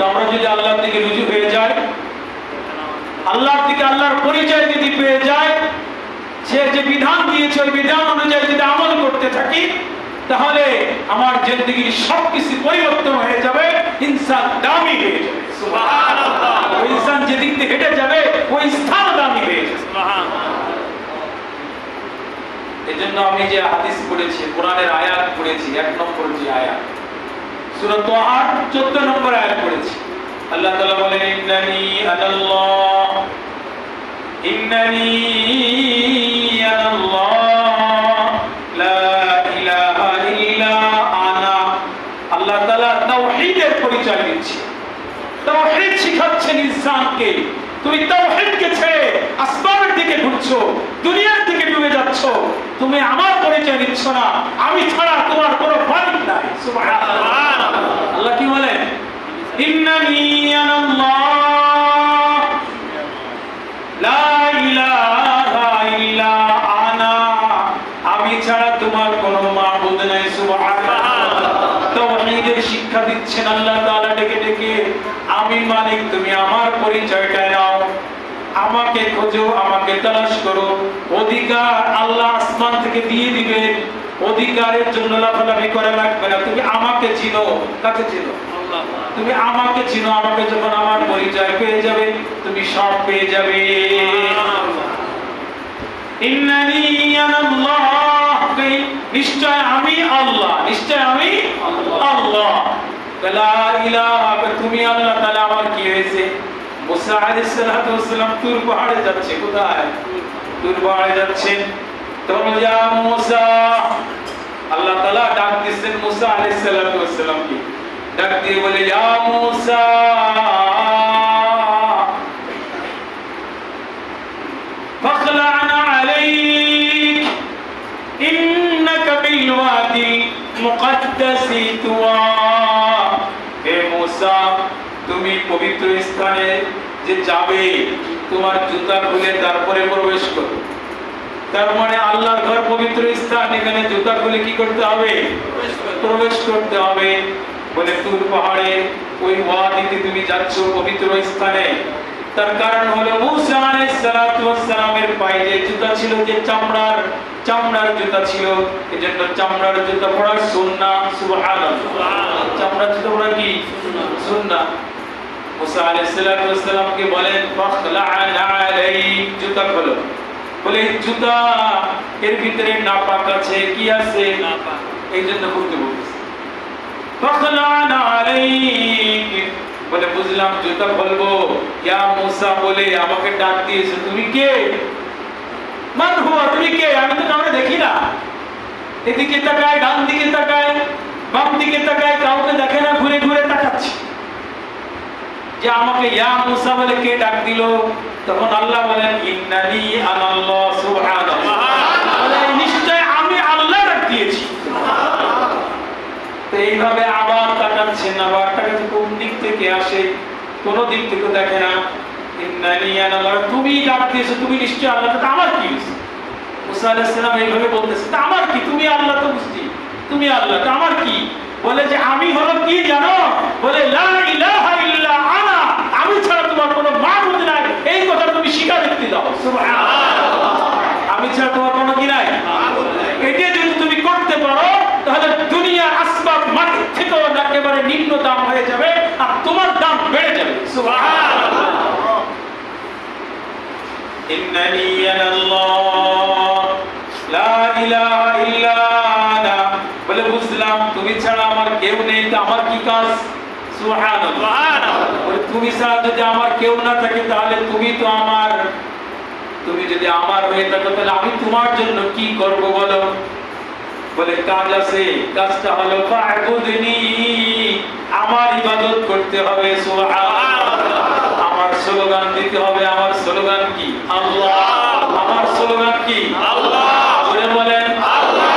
তো আমরা যদি আল্লাহর দিকে রুজু হয়ে যাই, আল্লাহর দিকে আল্লাহর পরিচয় যদি পেয়ে যায়, সে যে বিধান দিয়েছে ওই বিধান অনুযায়ী যদি আমল করতে থাকি, তাহলে আমার জিন্দেগির সবকিছু পরিবর্তন হয়ে যাবে, ইনসান দামি হয়ে যাবে। সুবহানাল্লাহ। ওই ইনসান যেদিক দিয়ে হেঁটে যাবে ওই স্থান দামি হয়ে যাবে। সুবহানাল্লাহ। এজন্য আমি যে হাদিস পড়েছি, কোরআনের আয়াত পড়েছি, 1 নম্বর যে আয়াত সূরা তাহা 14 নম্বর আয়াত পড়েছি। আল্লাহ তাআলা বলেন, ইন্নানি আনাল্লাহ, ইন্নানি আনাল্লাহ লা ইলাহা ইল্লা আনা। আল্লাহ তাআলা তাওহীদের পরিচয় দিচ্ছে, তাওহীদ শিখাচ্ছেন ইনসানকে। তুমি তাওহীদকে ছেড়ে আসমানের দিকে ঘুরছো, দুনিয়ার দিকে ডুবে যাচ্ছ, তুমি আমার পরিচয় দিচ্ছ না, আমি ছাড়া তোমার কোনো মালিক নাই। সুবহানাল্লাহ। আল্লাহ কি বলেন? ইন্নানি আনাল্লাহ লা ইলাহা ইল্লা আনা, আমি ছাড়া তোমার কোনো মাবুদ নাই। সুবহানাল্লাহ। তাওহীদের শিক্ষা দিচ্ছেন আল্লাহ তাআলা ডেকে ডেকে, আমি মালিক, তুমি আমার পরিচয়টা নাও, আমাকে খোঁজো, আমাকে তালাশ করো। অধিকার আল্লাহ আসমান থেকে দিয়ে দিবেন, অধিকারের জন্য লাফালাফি করা লাগবে না। তুমি আমাকে চিনো। কাকে চিনো? আল্লাহ। তুমি আমাকে চিনো, আমাকে যখন আমার পরিচয় পেয়ে যাবে, তুমি সব পেয়ে যাবে। ইন্নানি আনাল্লাহ, নিশ্চয় আমি আল্লাহ, নিশ্চয় আমি আল্লাহ। লা ইলাহা, তুমি আল্লাহ তাআলা। আমার কি হয়েছে? মুসা আলাইহিস সালাম তুর পাহাড়ে যাচ্ছে। কোথায়? তুর পাহাড়ে যাচ্ছেন। তখন ইয়া মুসা, আল্লাহ তাআলা ডাক দিচ্ছেন মুসা আলাইহিস সালামকে। ডাক দিয়ে বলে, ইয়া মুসা ফাখলা'না আলাইক ইন্নাকা বিল ওয়াদি মুকদ্দাসি তুওয়া। হে মুসা, তুমি পবিত্র স্থানে যে যাবে, তোমার জুতা খুলে তারপরে প্রবেশ করো। তার মানে আল্লাহর ঘর পবিত্র স্থান, এখানে জুতা খুলে কি করতে হবে? প্রবেশ করতে হবে। বলে তুর পাহাড়ে ওই ওয়াদিতে তুমি যাচ্ছ, পবিত্র স্থানে। তার কারণ হলো মুসা আলাইহিস সালামের পায়ে যে জুতা ছিল, যে চামড়ার জুতা ছিল, এজন্য চামড়ার জুতা পরা সুন্নাহ। সুবহানাল্লাহ। চামড়ার জুতা পরা কি? সুন্নাহ। মুসা আলাইহিস সালামকে বলেন, ফাখলা'না আলাইক, জুতা খোলো। বলে জুতা এর ভিতরে নাপাক আছে। কি আছে? নাপাক। এইজন্য খুলতে বলতেছে। ফাখলা'না আলাইক, বলে বুঝলাম, জুতা খুলবো। ইয়া মুসা বলে আমাকে ডাক দিয়েছে। তুমি কে? মান হুয়া, তুমি কে? আমি তো কাউকে দেখি না। এদিকে তাকায়, ডান দিকে তাকায়, বাম দিকে তাকায়, কাউকে দেখে না, ঘুরে ঘুরে তাকাচ্ছে। যে আমাকে ইয়া মুসা বলে কে ডাক দিল? তখন আল্লাহ বলেন, ইন্নানি আনাল্লাহ। সুবহানাল্লাহ। বলে নিশ্চয় আমি আল্লাহ ডাক দিয়েছি। তো এইভাবে আবার তাকাচ্ছেন, আবার তাকাচ্ছে, কোন দিক থেকে আসে? কোন দিক থেকে দেখে না। ইন্নানি আনাল্লাহ, তুমি ডাক দিয়েছো, তুমি নিশ্চয় আল্লাহ। তো আমার কি? মুসা আলাইহিস সালাম এইভাবে বলতেছে, তা আমার কি? তুমি আল্লাহ তো বুঝছি, তুমি আল্লাহ, তা আমার কি? বলে যে আমি হলো কি জানো? বলে লা ইলাহা ইল্লা আনা, আমি ছাড়া তোমার কোনো মাবুদ নাই। এই কথা তুমি স্বীকার করতে দাও। সুবহানাল্লাহ। আমি ছাড়া তোমার কোনো কি নাই, মাবুদ নাই। এটা যদি তুমি করতে পারো, তাহলে দুনিয়ার আসবাব মাটির থেকে একেবারে নিম্ন দাম হয়ে যাবে, আর তোমার দাম বেড়ে যাবে। সুবহানাল্লাহ। ইন্নানি আনাল্লাহ লা ইলাহা ইল্লা আনা, বলে বুঝলাম তুমি ছাড়া আমার কেউ নেই। তো আমার কি কাজ? সুবহানাল্লাহ। তুমি ছাড়া যদি আমার কেউ না থাকে, তাহলে তুমি তো আমার। তুমি যদি আমার হয়ে থাকো, তাহলে আমি তোমার জন্য কি করব বলো? বলে কাজ আছে। কাজটা হলো ফা'বুদনি, আমার ইবাদত করতে হবে। সুবহানাল্লাহ। আমার স্লোগান দিতে হবে। আমার স্লোগান কি? আল্লাহ। আমার স্লোগান কি? আল্লাহ। বলে বলেন আল্লাহ।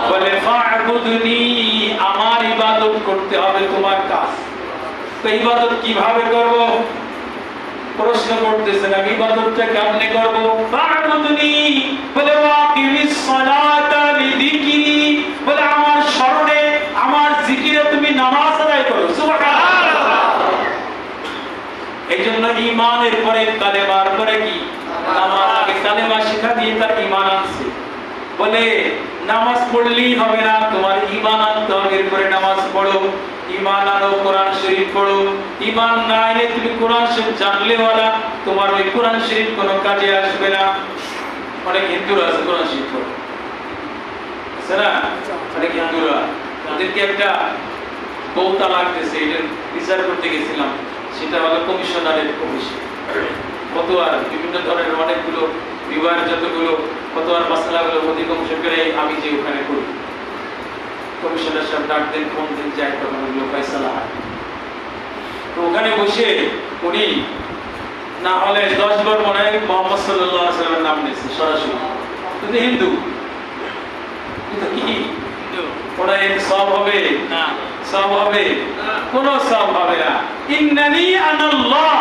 বলে ফা'বুদনি, আমার ইবাদত করতে হবে, তোমার কাজ। তো ইবাদত কিভাবে করব? প্রশ্ন করতেছেন, আমি ইবাদতটা কেমনে করব? ফা'বুদনি, বলে ওয়াকিমিস সালাতা লিযিকরি, বলে আমার স্মরণে, আমার জিকিরে তুমি ঈমানের পরে কালেমার পরে কি নামাজ। আগে কালেমা শিক্ষা দিয়ে তার ঈমান আনছে। বলে নামাজ পড়লেই হবে না, তোমার ঈমান আনতে হবে, এরপরে নামাজ পড়ো। ঈমান আনো, কোরআন শরীফ পড়ো। ঈমান না এলে তুমি কোরআন শরীফ জানলে ওয়ালা, তোমার ওই কোরআন শরীফ কোনো কাজে আসবে না। অনেক হিন্দুরা আছে কোরআন শরীফ পড়ে, আছে না? অনেক হিন্দুরা, ওদেরকে একটা বউতা লাগতেছে, এটা বিচার করতে গেছিলাম। সেটা হলো কমিশনারের কমিশন, ফতোয়ার বিভিন্ন ধরনের অনেকগুলো বিবাহের যতগুলো ফতোয়ার মাসলাগুলো অধিকাংশ করে আমি যে ওখানে করি, কমিশনার সাহেব ডাক দেন, ফোন দেন, যাই তখন ওগুলো ফয়সালা হয়। তো ওখানে বসে উনি না হলে 10 বার মনে হয় মোহাম্মদ সাল্লাল্লাহু আলাইহি ওয়াসাল্লামের নাম নিয়েছে সরাসরি। কিন্তু হিন্দু, কিন্তু কি ওরা এর সব হবে না, সব হবে কোন সব হবে না। ইন্নানি আনাল্লাহ,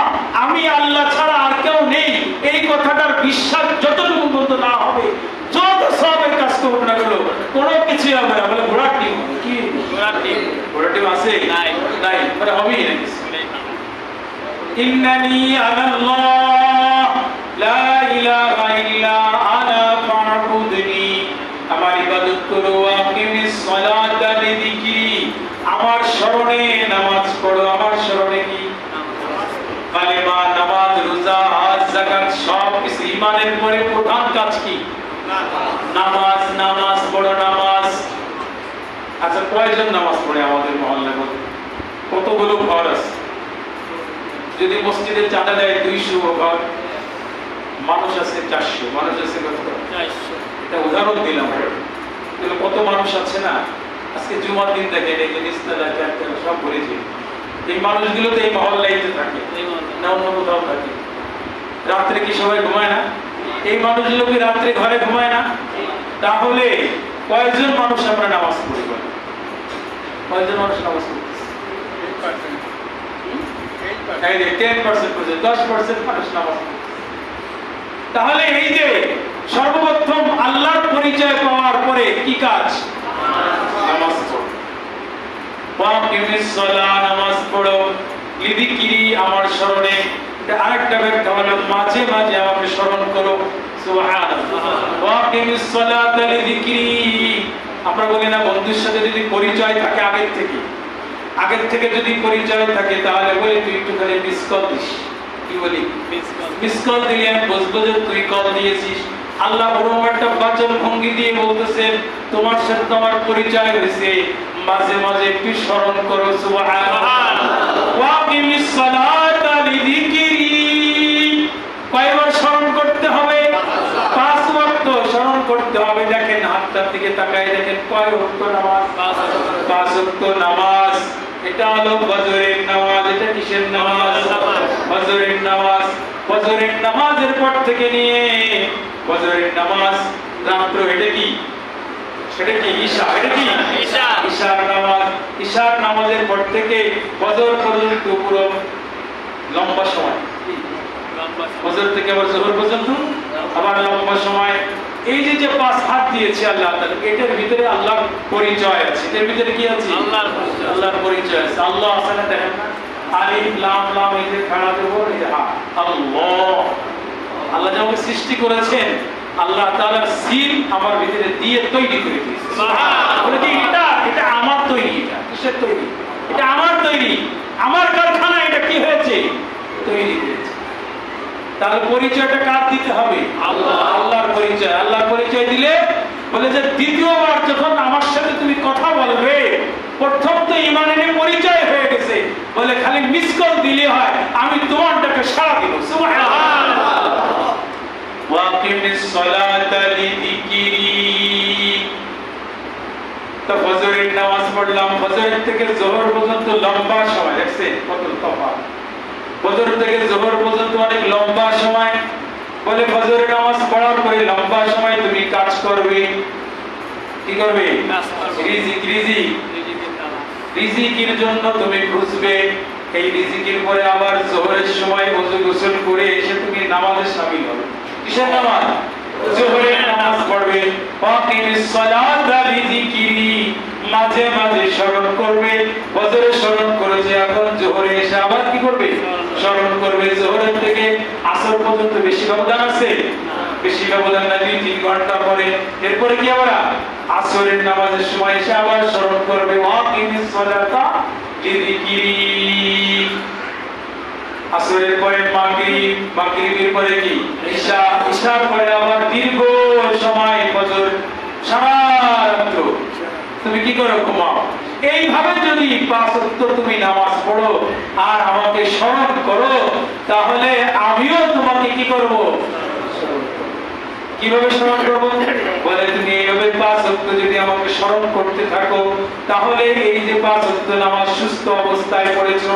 আমি আল্লাহ ছাড়া আর কেউ নেই, এই কথাটার বিশ্বাস যতটুকু পর্যন্ত না হবে, যত সবের কাজ করুন না গেল, কোনো কিছু হবে না। বলে ঘোড়ার টিম, কি ঘোড়ার টিম? ঘোড়ার টিম আছে নাই? নাই, মানে হবেই না। ইন্নানি আনাল্লাহ লা ইলাহা ইল্লা আনা ফা'বুদনি, আমার ইবাদত করো। আকিমিস সালাতা লিযিকরি, আমার শরণে নামাজ পড়ো। আমার শরণে কি? কালেমা, নামাজ, রোজা, হজ, যাকাত, সব কিছু। ঈমানের পরে প্রধান কাজ কি? নামাজ। নামাজ পড়ো, নামাজ। আচ্ছা, কয়জন নামাজ পড়ে আমাদের মহল্লায়? কতগুলো ঘর আছে? যদি মসজিদে চাঁদা দেয় 200 ঘর, মানুষ আছে 400, মানুষ আছে কত? 400। এটা উদাহরণ দিলাম। কত মানুষ আছে না? আজকে জুমার দিন দেখেন এই যে নিস্তালা সব ভরেছে। এই মানুষগুলো তো এই মহল্লাইতে থাকে না অন্য কোথাও থাকে? রাত্রে কি সবাই ঘুমায় না? এই মানুষগুলো কি রাত্রে ঘরে ঘুমায় না? তাহলে কয়জন মানুষ আমরা নামাজ পড়ি? কয়জন মানুষ নামাজ পড়ি? 10% পর্যন্ত, 10% মানুষ নামাজ পড়ে। তাহলে এই যে সর্বপ্রথম আল্লাহর পরিচয় পাওয়ার পরে কি কাজ? নামাজ পড়ো। ওয়াকিমিস সালাহ, নামাজ পড়ো। লিযিকরি, আমার শরণে। এটা আরেকটা ব্যাখ্যা হলো মাঝে মাঝে আমাকে স্মরণ করো। সুবহানাল্লাহ। ওয়াকিমিস সালাতা লিযিকরি, আমরা বলি না বন্ধুর সাথে যদি পরিচয় থাকে আগের থেকে যদি পরিচয় থাকে, তাহলে বলি তুই একটু খালি মিস কল দিস। কি বলি? মিস কল দিলে আমি বুঝবো যে তুই কল দিয়েছিস। আল্লাহ বড় একটা বাচন ভঙ্গি দিয়ে বলতেছেন, তোমার সাথে তোমার পরিচয় হয়েছে, মাঝে মাঝে একটু স্মরণ করো। সুবহানাল্লাহ। ওয়াকিমিস সালাতা লিযিকরি, কয়বার স্মরণ করতে হবে? 5 ওয়াক্ত স্মরণ করতে হবে। দেখেন হাতটার দিকে তাকায় দেখেন, কয় ওয়াক্ত নামাজ? 5 ওয়াক্ত নামাজ। এটা হলো ফজরের নামাজ। এটা কিসের নামাজ? ফজরের নামাজ। ফজরের নামাজের পর থেকে নিয়ে ফজরের নামাজ রাত্র, এটা কি? সেটা কি? ঈশা। এটা কি? ঈশা। ঈশার নামাজ। ঈশার নামাজের পর থেকে ফজর পর্যন্ত পুরো লম্বা সময়। ফজর থেকে আবার যোহর পর্যন্ত আবার লম্বা সময়। এই যে 5 হাত দিয়েছে আল্লাহ তাআলা, এটার ভিতরে আল্লাহর পরিচয় আছে। এর ভিতরে কি আছে? আল্লাহর পরিচয় আছে। আল্লাহ আসলে দেখেন না, আলিফ লাম লাম, এই যে খাড়া দেব, এই যে আল্লাহ। আল্লাহ যখন সৃষ্টি করেছেন, আল্লাহ তাআলার সিল আমার ভিতরে দিয়ে তৈরি করে দিয়েছে। সুবহানাল্লাহ। বলে যে এটা আমার তৈরি। এটা কিসের তৈরি? এটা আমার তৈরি, আমার কারখানা। এটা কি হয়েছে? তৈরি হয়েছে। তাহলে পরিচয়টা কার দিতে হবে? আল্লাহর পরিচয়। আল্লাহর পরিচয় দিলে বলে যে দ্বিতীয়বার যখন আমার সাথে তুমি কথা বলবে, প্রথম তো ঈমান এনে পরিচয় হয়ে গেছে, বলে খালি মিস কল দিলে হয়, আমি তোমারটাকে সাড়া দিব। সুবহানাল্লাহ। ওয়াকিমিস সালাতা লিযিকরি, তো ফজরের নামাজ পড়লাম। ফজর থেকে যোহর পর্যন্ত লম্বা সময়। দেখছেন কত তফাৎ? ফজর থেকে যোহর পর্যন্ত অনেক লম্বা সময়। বলে ফজরের নামাজ পড়ার পরে লম্বা সময় তুমি কাজ করবে। কি করবে? রিজিকের জন্য তুমি খুঁজবে। এই রিজিকের পরে আবার যোহরের সময় ওযু গোসল করে এসে তুমি নামাজে শামিল হবে। কিসের নামাজ? যোহরের নামাজ পড়বে। ওয়াকিমিস সালাতা লিযিকরি, মাঝে মাঝে স্মরণ করবে। ফজরে স্মরণ করেছে, এখন যোহরে এসে আবার কি করবে? স্মরণ করবে। যোহরের থেকে আসর পর্যন্ত বেশি ব্যবধান আছে? বেশি ব্যবধান না, 2-3 ঘন্টা পরে। এরপরে কি আবার আসরের নামাজের সময় এসে আবার স্মরণ করবে ওয়াকিমিস সালাতা লিযিকরি। আসরের পরে মাগরিব, মাগরিবের পরে কি ইশা, ইশার পরে আবার দীর্ঘ সময় ফজর, সারা রাত তুমি কি করো? ঘুমাও। এইভাবে যদি 5 ওয়াক্ত তুমি নামাজ পড়ো আর আমাকে স্মরণ করো, তাহলে আমিও তোমাকে কি করব? কিভাবে স্মরণ করব? বলে তুমি এইভাবে 5 ওয়াক্ত যদি আমাকে স্মরণ করতে থাকো, তাহলে এই যে 5 ওয়াক্ত নামাজ সুস্থ অবস্থায় পড়েছো,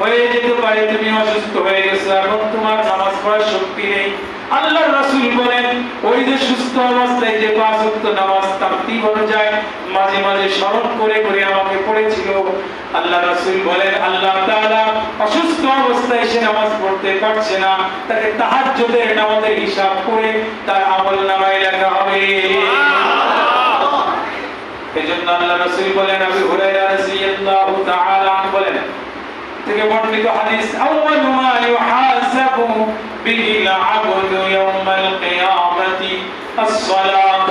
হয়ে যেতে পারে তুমি অসুস্থ হয়ে গেছো, এখন তোমার নামাজ পড়ার শক্তি নেই। আল্লাহর রাসূল বলেন ওই যে সুস্থ অবস্থায় যে 5 ওয়াক্ত নামাজ তাকতিব অনুযায়ী মাঝে মাঝে স্মরণ করে করে আমাকে পড়েছিল, আল্লাহর রাসূল বলেন আল্লাহ তাআলা অসুস্থ অবস্থায় সে নামাজ পড়তে পারছে না, তাকে তাহাজ্জুদের নামাজের হিসাব করে তার আমলনামায় লেখা হবে। এজন্য আল্লাহর রাসূল বলেন, আবু হুরায়রা রাদিয়াল্লাহু তাআলা বলেন থেকে বর্ণিত হাদিস, আউয়ালু মা ইউহাসাবু বিহিল আবদু ইয়াউমাল কিয়ামাতি আস-সালাত।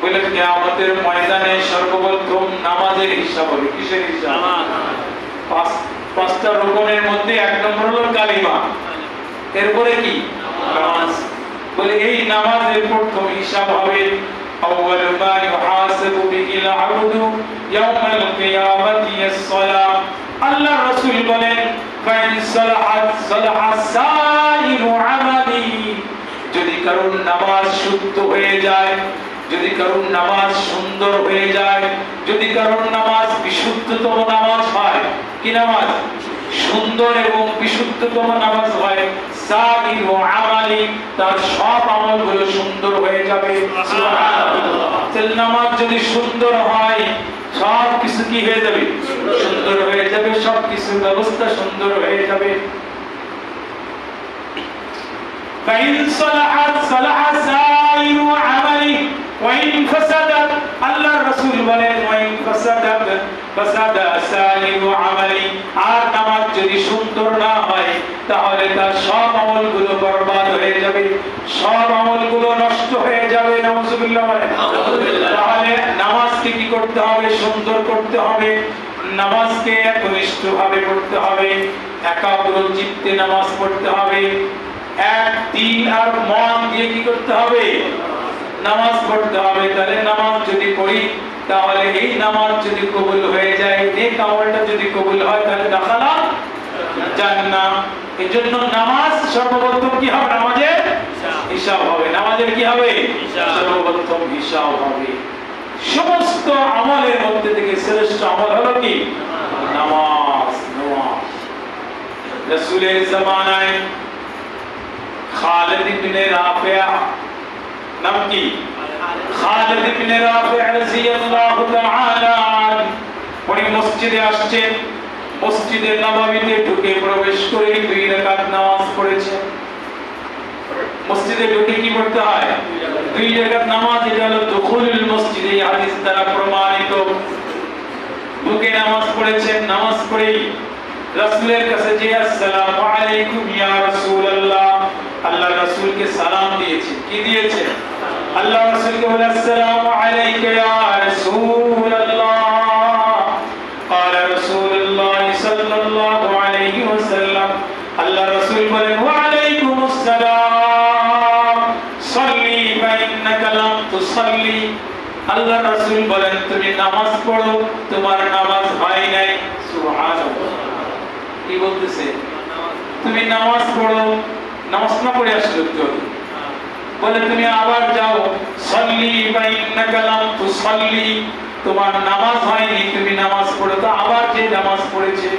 বলে কিয়ামতের ময়দানে সর্বপ্রথম নামাজের হিসাব হবে। কিসের হিসাব? পাঁচটা রুকনের মধ্যে 1 নম্বর হলো কালিমা, এরপরে কি? নামাজ। বলে এই নামাজের প্রথম হিসাব হবে আউয়ালু মা ইউহাসাবু বিহিল আবদু ইয়াউমাল কিয়ামাতি আস-সালাত। আল্লাহ রাসূল বলেন ফাইন সালাহাত সালাহা সাইরু আমালি। যদি কারোর নামাজ শুদ্ধ হয়ে যায়, যদি কারোর নামাজ সুন্দর হয়ে যায়, যদি কারোর নামাজ বিশুদ্ধতম নামাজ হয়, কি নামাজ? সুন্দর এবং বিশুদ্ধতম নামাজ হয়, সাইরু আমালি, তার সব আমলগুলো সুন্দর হয়ে যাবে। সুবহানাল্লাহ। তাহলে নামাজ যদি সুন্দর হয়, সব কিছু কি হয়ে যাবে? সুন্দর হয়ে যাবে, সব কিছু ব্যবস্থা সুন্দর হয়ে যাবে। ফাইন সালাহাত সালাহা সাইরু আমালি ওয়া ইন ফাসাদাত। আল্লাহর রাসূল বলেন ওয়া ইন ফাসাদাত ফাসাদা সাইরু আমালি। আর নামাজ যদি সুন্দর না হয়, তাহলে তার সব আমলগুলো বরবাদ হয়ে যাবে, সব আমলগুলো নষ্ট হয়ে যাবে। নাউজুবিল্লাহ। তাহলে নামাজকে কি করতে হবে? সুন্দর করতে হবে। নামাজকে একনিষ্ঠভাবে পড়তে হবে, একাগ্র চিত্তে নামাজ পড়তে হবে, এক দিল আর মন দিয়ে কি করতে হবে? নামাজ পড়তে হবে। তাহলে নামাজ যদি পড়ি, তাহলে এই নামাজ যদি কবুল হয়ে যায়, নেক আমলটা যদি কবুল হয়, তাহলে দাখালা জান্নাহ। এজন্য নামাজ সর্বপ্রথম কি হবে? নামাজের হিসাব হবে। নামাজের কি হবে? সর্বপ্রথম হিসাব হবে। সমস্ত আমলের মধ্যে থেকে শ্রেষ্ঠ আমল হলো কি? নামাজ। নামাজ। রাসূলের জামানায় খালিদ ইবনে রাফিয়া, নাম কি? খালিদ ইবনে রাফিয়া রাদিয়াল্লাহু তাআলা উনি মসজিদে আসছেন, মসজিদে নববীতে ঢুকে প্রবেশ করে 2 রাকাত নামাজ পড়েছেন। মসজিদে ঢুকে কি পড়তে হয়? 2 রাকাত নামাজ। এটা হলো দুখুলুল মসজিদ, এই হাদিস দ্বারা প্রমাণিত। ঢুকে নামাজ পড়েছেন। নামাজ পড়েই রাসূলের কাছে যে আসসালামু আলাইকুম ইয়া রাসূলুল্লাহ, আল্লাহ রাসূলকে সালাম দিয়েছে। কি দিয়েছে? আল্লাহ রাসূলকে বলে আসসালামু আলাইকা ইয়া রাসূলুল্লাহ। قال رسول الله صلى الله عليه وسلم, আল্লাহ রাসূল বলেন ওয়া আলাইকুমুস সালাম সাল্লি ফাইন্নাকা লাম তুসাল্লি। আল্লাহ রাসূল বলেন তুমি নামাজ পড়ো, তোমার নামাজ হয় নাই। সুবহানাল্লাহ। কি বলতেছে? তুমি নামাজ পড়ো, নামাজ না পড়ে আসলে তো বলে তুমি আবার যাও, সাল্লি ফাইন্নাকা লাম তুসাল্লি, তোমার নামাজ হয়নি, তুমি নামাজ পড়ো। তো আবার যে নামাজ পড়েছে,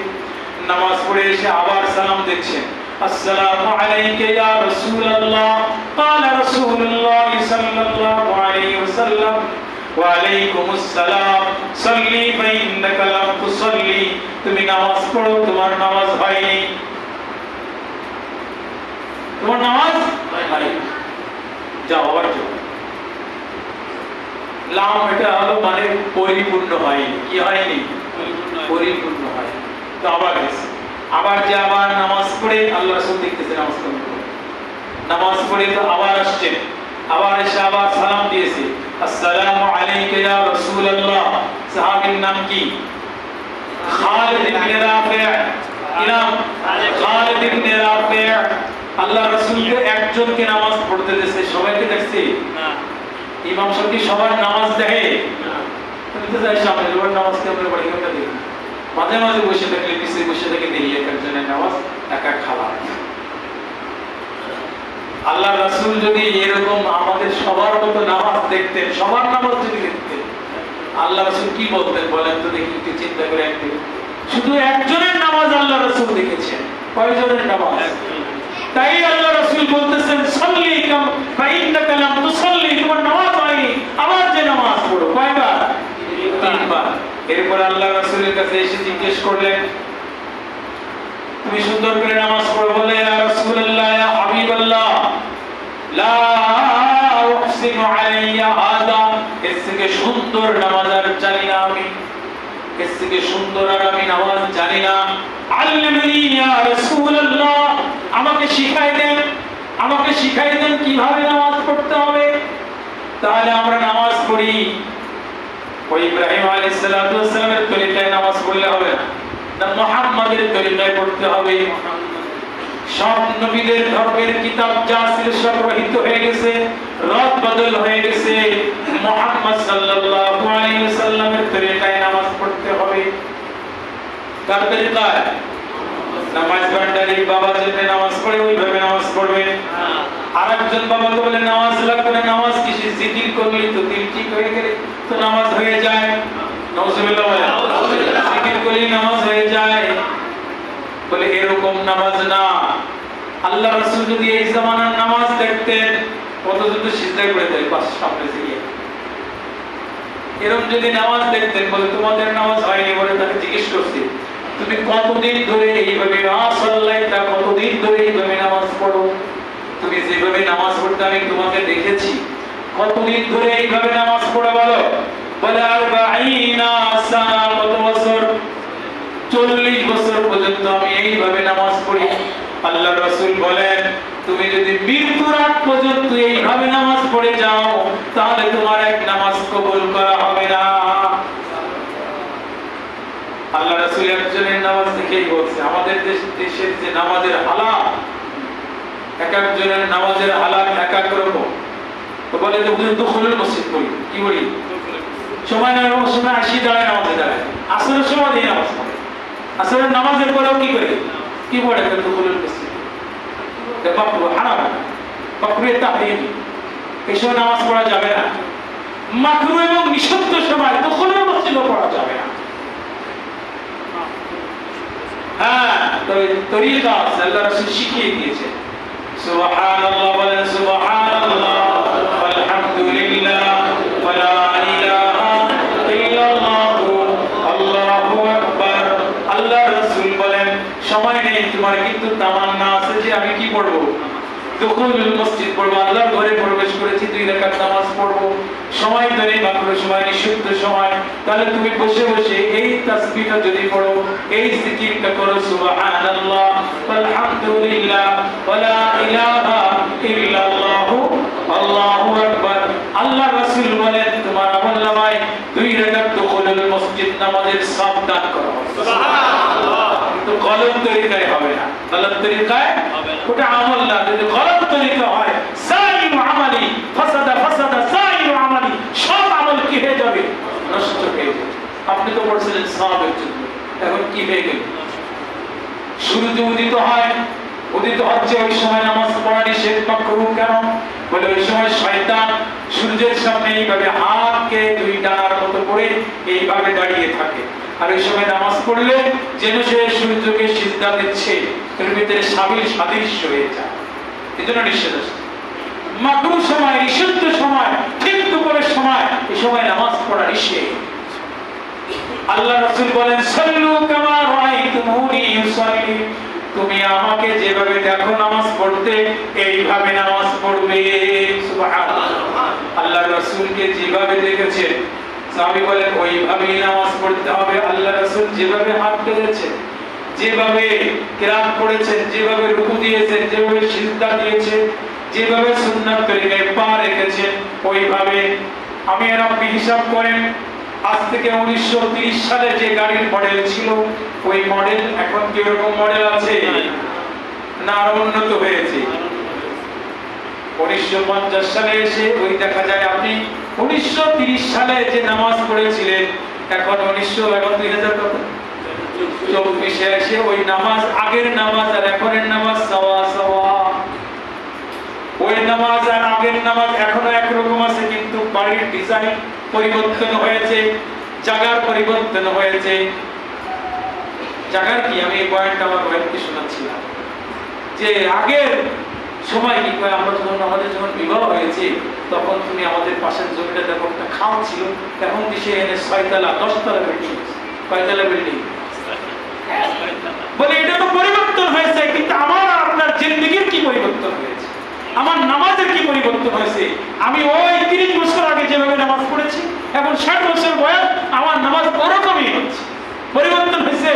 নামাজ পড়ে এসে আবার সালাম দিচ্ছেন, আসসালামু আলাইকা ইয়া রাসূলুল্লাহ। قال رسول الله صلى الله عليه وسلم ওয়া আলাইকুমুস সালাম সাল্লি ফাইন্নাকা লাম তুসাল্লি, তুমি নামাজ পড়ো, তোমার নামাজ হয়নি, তোমার নামাজ হয়নি, যাও আবার যাও। লাম এটা হলো মানে পরিপূর্ণ হয়নি। কি হয়নি? পরিপূর্ণ হয়নি। তো আবার গেছে। আবার যে আবার নামাজ পড়ে আল্লাহ রাসূল দেখতেছে নামাজ পড়ে, নামাজ পড়ে তো আবার আসছেন, আবার এসে আবার সালাম দিয়েছে, আসসালামু আলাইকা ইয়া রাসূলুল্লাহ। সাহাবীর নাম কি? খালিদ ইবনে রাফি'। ইনাম খালিদ ইবনে রাফি'। আল্লাহ রাসূলকে একজনকে নামাজ পড়তে দিয়েছে, সবাইকে দেখছে না। ইমাম সাহেব কি সবার নামাজ দেখে না? তুমি তো যাই সামনে লোকের নামাজ কেমন পড়ে কেমন দেখি, মাঝে মাঝে বসে থাকলে পিছিয়ে বসে থেকে দেখি একজনের নামাজ একা খালা। আল্লাহ রাসূল যদি এরকম আমাদের সবার মতো নামাজ দেখতেন, সবার নামাজ যদি দেখতেন, আল্লাহ রাসূল কি বলতেন বলেন তো দেখি, একটু চিন্তা করে একদিন। শুধু একজনের নামাজ আল্লাহ রাসূল দেখেছেন, কয়জনের নামাজ? তাই আল্লাহ রাসূল বলতেছেন সাল্লি কাম ফাইন্নাকা লাম তুসাল্লি, তোমার নামাজ হয়নি, আবার যে নামাজ পড়ো। কয়বার? তিনবার। এরপর আল্লাহ রাসূলের কাছে এসে জিজ্ঞেস করলেন, তুমি সুন্দর করে নামাজ পড়ো। বলে ইয়া রাসূলুল্লাহ ইয়া হাবিবাল্লাহ লা উহসিনু আলাইয়া হাদা, এর থেকে সুন্দর নামাজ আর জানি না আমি, এর থেকে সুন্দর আর আমি নামাজ জানি না। আল্লিমনি ইয়া রাসূলুল্লাহ, আমাকে শিখাই দেন, আমাকে শিখাই দেন কিভাবে নামাজ পড়তে হবে, তাহলে আমরা নামাজ পড়ি। ওই ইব্রাহিম আলাইহিস সালাতু ওয়াস সালামের তরিকায় নামাজ পড়লে হবে না, না মুহাম্মাদের তরিকায় পড়তে হবে। সব নবীদের ধর্মের কিতাব যা ছিল সব রহিত হয়ে গেছে, রদ বদল হয়ে গেছে। মুহাম্মদ সাল্লাল্লাহু আলাইহি ওয়াসাল্লামের তরিকায় নামাজ পড়তে হবে। কার তরিকায়? নামাজ ভান্ডারি বাবা যেভাবে নামাজ পড়ে ওইভাবে নামাজ পড়বে। আরেকজন বাবা তো বলে নামাজ লাগবে না, নামাজ কিসে, জিকির করলে তো দিল ঠিক হয়ে গেলে তো নামাজ হয়ে যায়। নাউজুবিল্লাহ বলে, জিকির করলে নামাজ হয়ে যায়। বলে এরকম নামাজ না। আল্লাহ রাসূল যদি এই জামানার নামাজ দেখতেন, কত যত সিজদায় পড়ে যায় পাঁচ সামনে থেকে। এরকম যদি নামাজ দেখতেন, বলে তোমাদের নামাজ হয়নি, বলে তাকে জিজ্ঞেস করছি তুমি কতদিন ধরে এইভাবে আসল্লাইতা, কতদিন ধরে এইভাবে নামাজ পড়ো? তুমি যেভাবে নামাজ পড়তে আমি তোমাকে দেখেছি, কতদিন ধরে এইভাবে নামাজ পড়ো বলো? বলে 40 সানা, কত বছর? 40 বছর পর্যন্ত আমি এইভাবে নামাজ পড়ি। আল্লাহ রাসূল বলেন তুমি যদি মৃত্যুর আগ পর্যন্ত এইভাবে নামাজ পড়ে যাও, তাহলে তোমার এক নামাজ কবুল করা হবে না। আল্লাহ রাসূল একজনের নামাজ দেখেই বলছে, আমাদের দেশের যে নামাজের হালাত, এক একজনের নামাজের হালাত এক এক রকম। তো বলে দুখুলুল মসজিদ করি, কি বলি? সময় না সময় আসি দাঁড়ায় নামাজে দাঁড়ায়, আসরের সময় দিয়ে নামাজ পড়ে, আসরের নামাজের পরেও কি করে? কি পড়ে? দুখুলুল মসজিদ, বাকরু হারাম, বাকরু তাহরিম, এসব নামাজ পড়া যাবে না। মাকরু এবং নিষিদ্ধ সময় দুখুলুল মসজিদও পড়া যাবে না। হ্যাঁ, তবে তরিকা আল্লাহ রাসূল শিখিয়ে দিয়েছে। সুবহানাল্লাহ বলেন, সুবহানাল্লাহ আলহামদুলিল্লাহ ওয়া লা ইলাহা ইল্লাল্লাহ আল্লাহু আকবার। আল্লাহ রাসূল বলেন সময় নেই তোমার, কিন্তু তামান্না আছে যে আমি কি পড়ব? দুখুলুল মসজিদ পড়ব, আল্লাহর ঘরে প্রবেশ করেছি, 2 রাকাত নামাজ পড়ব। সময় তো নেই, মাকরু সময়, নিষিদ্ধ সময়। তাহলে তুমি বসে বসে এই তাসবিহটা যদি পড়ো, এই জিকিরটা করো, সুবহানাল্লাহ আলহামদুলিল্লাহ ওয়া লা ইলাহা ইল্লাল্লাহ আল্লাহু আকবার। আল্লাহ রাসূল বলেন তোমার আমলনামায় 2 রাকাত দুখুলুল মসজিদ নামাজের সওয়াব দান করা হবে। সুবহানাল্লাহ। তো গলত তরিকায় হবে না, গলত তরিকায় হবে না, ওটা আমল না। যদি গলত তরিকা হয়, সাইয়্যু আমালি ফাসাদা ফাসাদা সাইয়্যু আমালি, সব আমল কি হয়ে যাবে? নষ্ট হয়ে যাবে। আপনি তো বলছিলেন সওয়াবের জন্য, এখন কি হয়ে গেল? সূর্য উদিত হয়, উদিত হচ্ছে ওই সময় নামাজ পড়া নিষেধ, মাকরুহ। কেন? বলে ওই সময় শয়তান সূর্যের সামনে এইভাবে হাতকে 2 ডানার মতো করে এইভাবে দাঁড়িয়ে থাকে, আর এই সময় নামাজ পড়লে যেন সে সূর্যকে সিজদা দিচ্ছে, এর ভিতরে সাবিল সাদৃশ্য হয়ে যায়, এজন্য নিষেধ আছে। মাকরুহ সময়, নিষিদ্ধ সময়, ঠিক দুপুরের সময়, এই সময় নামাজ পড়া নিষেধ। আল্লাহ রাসূল বলেন সাল্লু কামা রাআইতুমুনি ইউসাল্লি, তুমি আমাকে যেভাবে দেখো নামাজ পড়তে, এইভাবে নামাজ পড়বে। সুবহানাল্লাহ। আল্লাহ রাসূলকে যেভাবে দেখেছেন, সাহাবী বলেন ওইভাবেই নামাজ পড়তে হবে। আল্লাহ রাসূল যেভাবে হাত পেতেছেন, যেভাবে কিরাত পড়েছেন, যেভাবে রুকু দিয়েছেন, যেভাবে সিজদা দিয়েছেন, যেভাবে সুন্নাত তরিকায় পা রেখেছেন, ওইভাবে আমি আপনি হিসাব করেন আজ থেকে 1930 সালে যে গাড়ির মডেল ছিল ওই মডেল এখন কি রকম মডেল আছে না আরো উন্নত হয়েছে? 1950 সালে এসে ওই দেখা যায় আপনি 1930 সালে যে নামাজ পড়েছিলেন এখন 2024 এসে ওই নামাজ, আগের নামাজ আর এখনের নামাজ সাওয়া সাওয়া। ওই নামাজ আর আগের নামাজ এখনো একরকম আছে, কিন্তু বাড়ির ডিজাইন পরিবর্তন হয়েছে, জায়গার পরিবর্তন হয়েছে। জায়গার কি আমি এই পয়েন্টটা আমার ভাইকে শোনাচ্ছিলাম যে আগের সময় কি করে আমরা যখন আমাদের যখন বিবাহ হয়েছে তখন তুমি আমাদের পাশের জমিটা দেখো একটা খাওয়া ছিল, এখন কি সে এনে 6 তলা 10 তলা বিল্ডিং, কয়তলা বিল্ডিং? বলে এটা তো পরিবর্তন হয়েছে, কিন্তু আমার আপনার জিন্দেগির কি পরিবর্তন হয়েছে, আমার নামাজের কি পরিবর্তন হয়েছে? আমি ওই 30 বছর আগে যেভাবে নামাজ পড়েছি এখন 60 বছর বয়স আমার নামাজ ওরকমই হচ্ছে। পরিবর্তন হয়েছে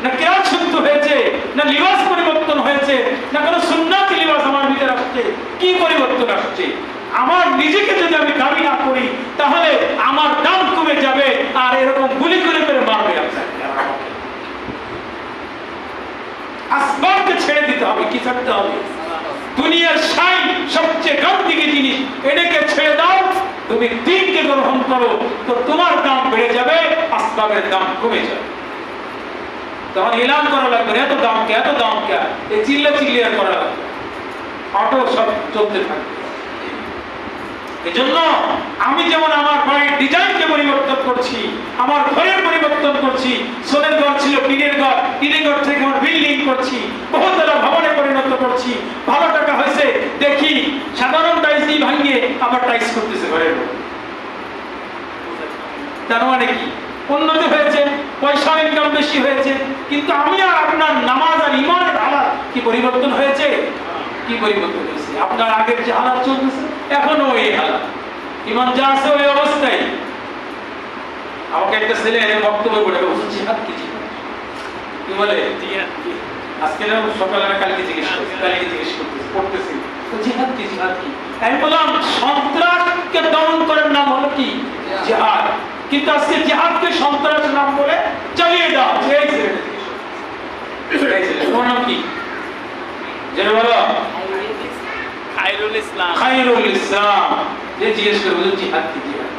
না কিরাত শুদ্ধ হয়েছে, না লিবাস পরিবর্তন হয়েছে, না কোনো সুন্নাতি লিবাস আমার ভিতরে আসছে? কি পরিবর্তন আসছে? আমার নিজেকে যদি আমি দাবি না করি তাহলে আমার দাম কমে যাবে আর এরকম গুলি করে করে মারবে আপনাকে। আসবাবকে ছেড়ে দিতে হবে, কি থাকতে হবে? দুনিয়ার শাইন সবচেয়ে গন্দিগি জিনিস, এটাকে ছেড়ে দাও, তুমি দিনকে গ্রহণ করো, তো তোমার দাম বেড়ে যাবে, আসবাবের দাম কমে যাবে। তখন এলান করা লাগবে এত দাম কে, এত দাম কে, এই চিল্লা চিল্লিয়া করা লাগবে, অটো সব চলতে থাকবে। এজন্য আমি যেমন আমার বাড়ির ডিজাইনকে পরিবর্তন করছি, আমার ঘরের পরিবর্তন করছি, সোনের ঘর ছিল টিনের ঘর, টিনের ঘর থেকে আমার বিল্ডিং করছি, বহুতলা ভবনে পরিণত করছি, ভালো টাকা হয়েছে দেখি সাধারণ টাইসই ভাঙিয়ে আবার টাইস করতেছে ঘরের। তার মানে কি উন্নতি হয়েছে, পয়সা ইনকাম বেশি হয়েছে, কিন্তু আমি আর আপনার নামাজ আর ইমানের হালাত কি পরিবর্তন হয়েছে? কি পরিবর্তন হয়েছে? আপনার আগের যে হালাত চলতেছে এখনো ওই হালাত, ইমান যা আছে ওই অবস্থায়। আমাকে একটা ছেলে বক্তব্য বলে জিহাদ কি, কি বলে আজকে না সকালে না কালকে জিজ্ঞেস করতেছি জিহাদ কি, জিহাদ কি? আমি বললাম সন্ত্রাসকে দমন করার নাম হলো কি জিহাদ, কিন্তু আজকে জিহাদকে সন্ত্রাসের নাম বলে চালিয়ে দাও। এই ছেলে তোমার নাম কি? জেনে বলো। খায়রুল ইসলাম। খায়রুল ইসলাম। যে জিজ্ঞেস করবো জিহাদ কি, জিহাদ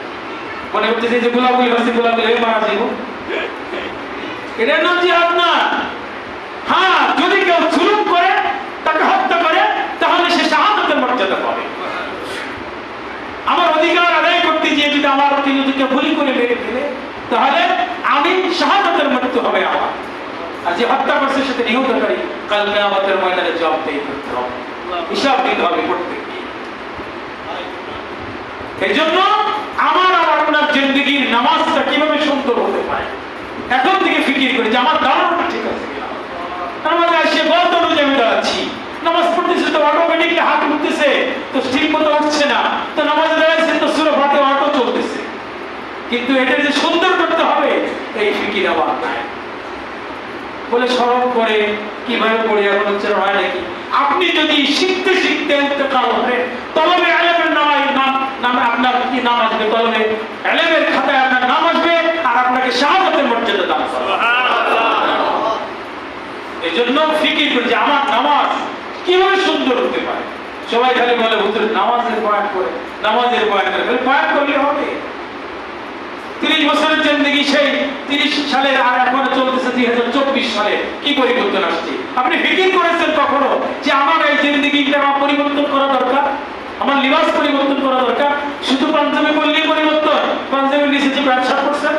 মনে করতেছে যে গোলাগুলি হচ্ছে, গোলাগুলি হয়ে মারা যাবো, এটার নাম জিহাদ না। হ্যাঁ, যদি কেউ জুলুম করে, তাকে হত্যা করে, তাহলে সে শাহাদাতের মর্যাদা পাবে। আমার অধিকার আদায় করতে গিয়ে যদি আমার যদি কেউ গুলি করে মেরে ফেলে তাহলে আমি শাহাদাতের মৃত্যু হবে আমার। আর যে হত্যা করছে সেটা নিহতকারী কাল কিয়ামতের ময়দানে জবাবদেহি করতে হবে, হিসাব দিতে হবে প্রত্যেককে। এই জন্য আমার আর আপনার জিন্দেগির নামাজটা কিভাবে সুন্দর হতে পারে এখন থেকে ফিকির করি যে আমার ধারণাটা ঠিক আছে কিনা। নামাজে আসে বলতে অনুযায়ী আমি দাঁড়াচ্ছি, নামাজ পড়তেছে তো অটোমেটিকলি হাত উঠতেছে, তো ঠিক মতো উঠছে না, তো নামাজে দাঁড়াইছে তো সূরা ফাতিহা অটো চলতেছে, কিন্তু এটা যে সুন্দর করতে হবে এই ফিকির আমার নাই। বলে স্মরণ করে কিভাবে পড়ে এখন উচ্চারণ হয় নাকি? আপনি যদি শিখতে শিখতে ইন্তেকাল করেন, তলবে ইলমের নামে আপনার কি নাম আসবে? তলবে ইলমের খাতায় আপনার নাম আসবে আর আপনাকে শাহাদাতের মর্যাদা দান করবে। এই জন্য ফিকির করে যে আমার নামাজ কিভাবে সুন্দর হতে পারে। সবাই খালি বলে হুজুর নামাজের বয়ান করে, নামাজের বয়ান করে, বয়ান করলে হবে? 30 বছরের জিন্দেগি সেই 30 সালের আর এখন চলতেছে 2024 সালে, কি পরিবর্তন আসছে? আপনি ফিকির করেছেন কখনো যে আমার এই জিন্দেগিটা পরিবর্তন করা দরকার, আমার লিবাস পরিবর্তন করা দরকার? শুধু পাঞ্জাবি পরলেই পরিবর্তন? পাঞ্জাবি নিচে যে ব্যবসা করছেন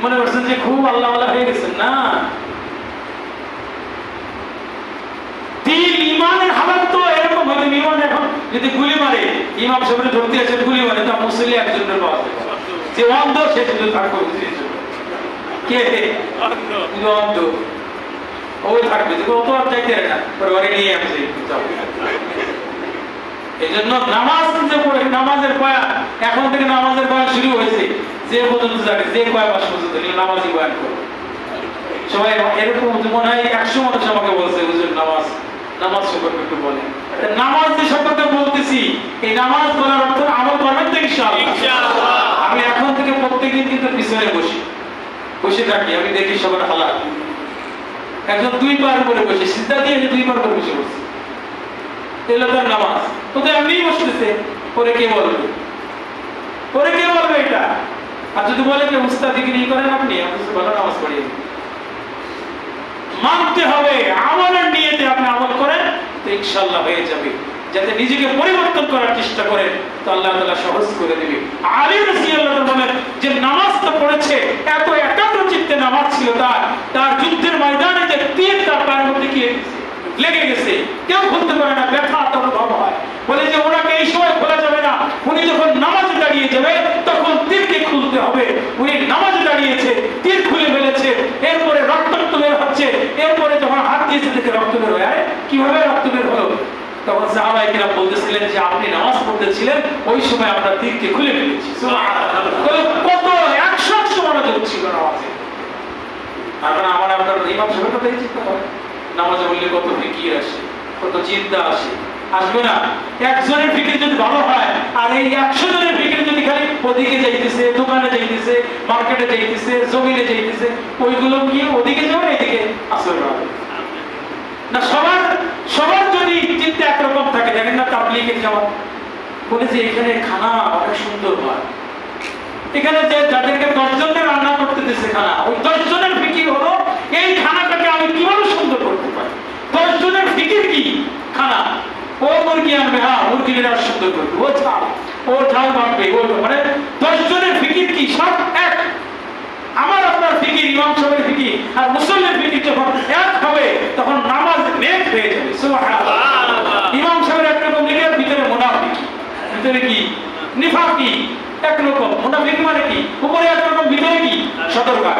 মনে করছেন যে খুব আল্লাহ আল্লাহ হয়ে গেছেন? না, ইমানের হালাত তো এরকম হলে ইমান এখন যদি গুলি মারে, ইমাম সাহেবের ধরতে আছে গুলি মারে, তা মুসল্লি একজনের পাওয়া যাবে, যে অন্ধ সে শুধু থাকবে, কে অন্ধ ওই থাকবে, ও তো আর চাইতে না, পরিবারে নিয়ে আসছে। এই জন্য নামাজ যে পড়ে, নামাজের বয়ান এখন থেকে নামাজের বয়ান শুরু হয়েছে, যে পর্যন্ত জানে যে কয় মাস পর্যন্ত নামাজই বয়ান করবে, সবাই এরকম মনে হয় 100 মানুষ আমাকে বলছে হুজুর নামাজ নামাজ সম্পর্কে একটু বলেন। নামাজ যে সম্পর্কে বলতেছি, এই নামাজ বলার অর্থ আমল করবেন তো ইনশাআল্লাহ। আমি এখন থেকে প্রত্যেকদিন কিন্তু পিছনে বসে থাকি, আমি দেখি সবার হালাত। একজন 2 বার করে বসে সিদ্ধা দিয়ে 2 বার করে বসে বসে এলো তার নামাজ। তো এমনি বসতেছে, পরে কে বলবে? পরে কে বলবে এটা? আর যদি বলে যে উস্তাদিগিরি করেন আপনি ভালো নামাজ পড়িয়ে মানতে হবে, আমলের নিয়তে আপনি আমল করেন তো ইনশাআল্লাহ হয়ে যাবে। যাতে নিজেকে পরিবর্তন করার চেষ্টা করেন তো আল্লাহ তাআলা সহজ করে দিবে। আলী রাদিয়াল্লাহু বলেন যে নামাজটা পড়েছে, এত একাগ্র চিত্তে নামাজ ছিল তার যুদ্ধের ময়দানে যে তীর তার পায়ের মধ্যে গিয়ে লেগে গেছে, কেউ খুলতে পারে না, ব্যথা অনুভব হয়। বলে যে ওনাকে এই সময় খোলা যাবে না, উনি যখন নামাজে দাঁড়িয়ে যাবে তখন তীরকে খুলতে হবে। উনি নামাজে দাঁড়িয়েছে, তীর খুলে ফেলেছে, এরপরে রক্তাক্ত বের হচ্ছে, এরপরে যখন হাত দিয়েছে দেখে রক্ত বের হয়। কিভাবে রক্ত বের হলো? তখন সাহাবায়ে কেরাম বলতেছিলেন যে আপনি নামাজ পড়তেছিলেন, ওই সময় আমরা তীরকে খুলে ফেলেছি। সুবহানাল্লাহ। কত 100 মনোযোগ ছিল নামাজে। আর আমার আপনার ইমাম সাহেবের কথাই চিন্তা করেন, নামাজে বললে কত ফিকির আসে, কত চিন্তা আসে, আসবে না? একজনের ফিকির যদি ভালো হয়, আর এই 100 জনের ফিকির যদি খালি ওদিকে যাইতেছে, দোকানে যাইতেছে, মার্কেটে যাইতেছে, জমিনে যাইতেছে, ওইগুলো কি ওদিকে যাবে এদিকে আসবে না? সবার যদি চিন্তা একরকম থাকে, দেখেন না তাবলীগের যেমন বলে যে এখানে খানা অনেক সুন্দর হয়, এখানে যে যাদেরকে 10 জনের রান্না করতে দিচ্ছে খানা, ওই 10 জনের ফিকির হলো এই খানাটাকে আমি কিভাবে সুন্দর করতে পারি। 10 জনের ফিকির কি? খানা। ও মুরগি আনবে, হ্যাঁ মুরগিরা সুন্দর করবে, ও ঝাল বাঁধবে, মানে 10 জনের ফিকির কি সব এক। আমার আপনার ফিকির, ইমাম সাহেবের ফিকির আর মুসল্লির ফিকির যখন এক হবে তখন নামাজ নেক হয়ে যাবে। সুবহানাল্লাহ। ইমাম সাহেবের একরকম লিখে, ভিতরে মুনাফিক, ভিতরে কি নিফাকি একরকম। মুনাফিক মানে কি? উপরে একরকম, ভিতরে কি সতর্কতা।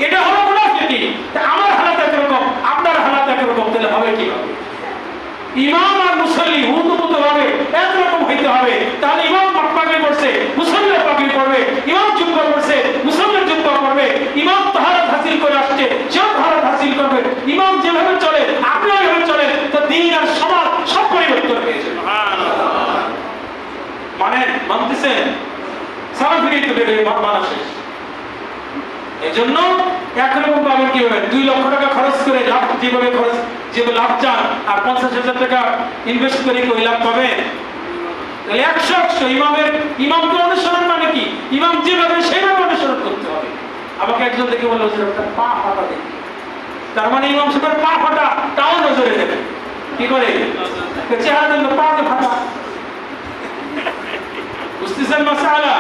এটা হলো মুনাফিকি। আমার হালাত একরকম, আপনার হালাত একরকম, তাহলে হবে কি হবে? ইমাম আর মুসল্লি হুতুমুত ভাবে একরকম হইতে হবে। তাহলে ইমাম পাগড়ি পড়ছে, মুসল্লি পাগড়ি পড়বে, ইমাম জুব্বা পড়ছে, মুসল্লি জুব্বা পড়বে, ইমাম তাহারাত হাসিল করে আসছে, সেও তাহারাত হাসিল করবে। ইমাম যেভাবে চলে আপনি ওইভাবে চলেন, তো দিন আর সমাজ সব পরিবর্তন হয়ে যাবে। মানে মানতেছেন? সারা ফিরে মানা শেষ। এজন্য একরকম পাবেন কি হবে? 2 লক্ষ টাকা খরচ করে লাভ যেভাবে লাভ চান, আর 50,000 টাকা ইনভেস্ট করে কি ওই লাভ পাবেন? 100 ইমামকে অনুসরণ মানে কি? ইমাম যেভাবে সেইভাবে অনুসরণ করতে হবে। আমাকে একজন দেখে বললো যে একটা পা ফাটা দেখি, তার মানে ইমাম সাহেবের পা ফাটা তাও নজরে দেবে। কি করে? চেহারা দেখলো পা ফাটা, বুঝতেছেন মাসালা?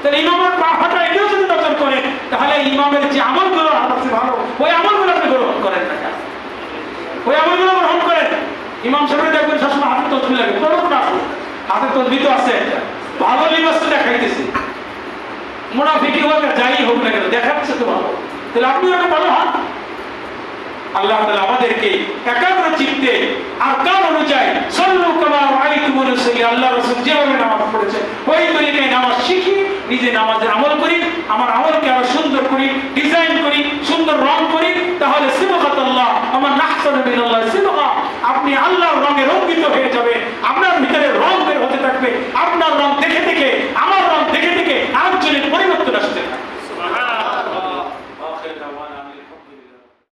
তাহলে ইমামের পা ফাটা এটাও যদি নজর করেন, তাহলে ইমামের যে আমলগুলো আছে ভালো, ওই আমলগুলো আপনি গ্রহণ করেন না, ওই আমলগুলো গ্রহণ করেন। ইমাম সাহেব দেখবেন সবসময় হাতে তসবিহ লাগে, কোনো না হাতে তসবিহ তো আছে একটা, ভালো লিবাস তো দেখাইতেছে, মুনাফিকি হোক যাই হোক না কেন দেখাচ্ছে তো ভালো, তাহলে আপনি একটা ভালো হন। আল্লাহ তাআলা আমাদেরকে একাগ্র চিত্তে আরকান অনুযায়ী সাল্লু কামা রাআইতুমুনি উসাল্লি, আল্লাহ রাসূল যেভাবে নামাজ পড়েছে ওই তরিকায় নামাজ শিখি, নিজে নামাজে আমল করি, আমার আমলকে আরো সুন্দর করি, ডিজাইন করি, সুন্দর রং করি, তাহলে সিবগাতুল্লাহ আমার নাহসানু মিনাল্লাহ সিবগা, আপনি আল্লাহর রঙে রঙ্গিত হয়ে যাবে।